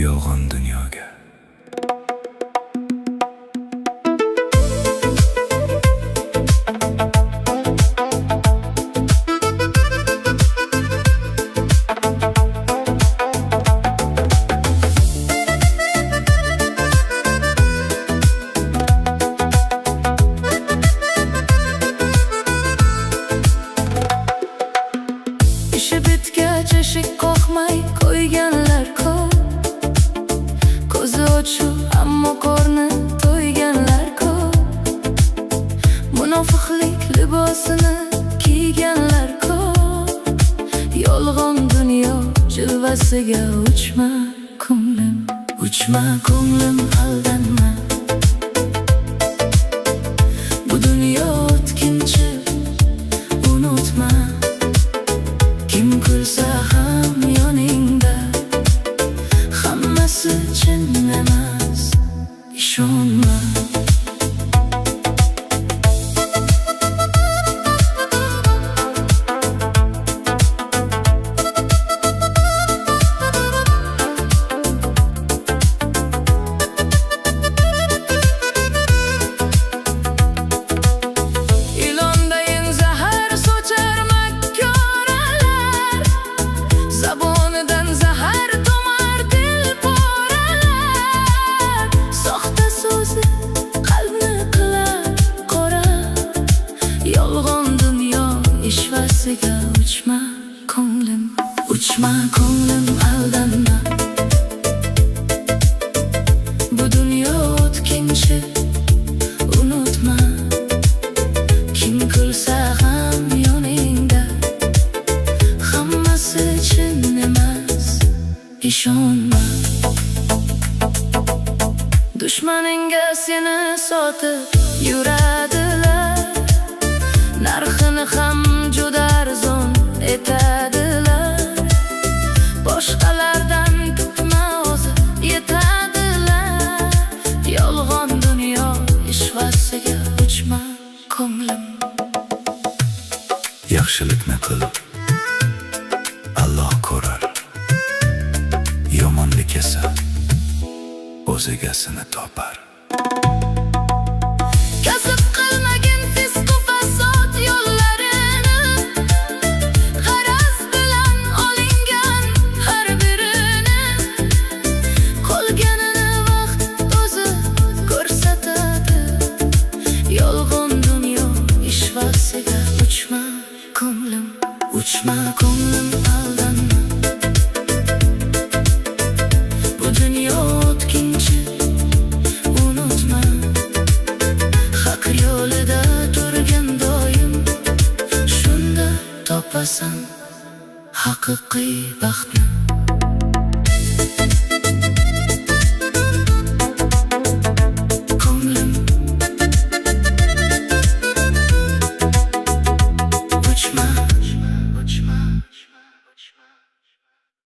yolg'on dunyoga. İşi bitgach eshik qoqmay qo'yganlar ko'p. Ko'zi ochiq ammo qorni to'yganlar ko'p. Munofiqlik libosini kiyganlar ko'p. Yolg'on dunyo jilvasiga uchma ko'nglim aldanma. Bu dunyo o'tkinchi, unutma. Kim kulsa ham yoningda, hammasi chin emas, ishonma. Yolg'on dunyo ishvasiga uchma ko'nglim aldanma. Bu dunyo o'tkinchi, unutma. Kim kulsa ham yoningda, hammasi chin emas, ishonma. Dushmaningga seni sotib yuradilar, narxini ham juda arzon etadilar. Boshqalardan kutma, o'zi yetadilar. Yolg'on dunyo ishvasiga uchma ko'nglim. Yaxshilikni qil, Alloh ko'rar. Yomonlik esa o'z egasini topar. Kasb qilmagin fisq va fasod yo'llarini, g'araz bilan olingan har birini. Qolganini vaqt o'zi ko'rsatadi. Yolg'on dunyo ishvasiga uchma ko'nglim aldanma. Bu dunyo o'tkinchi, unutma. Haq yo'lida turgan doim, shunda topasan haqiqiy baxtni.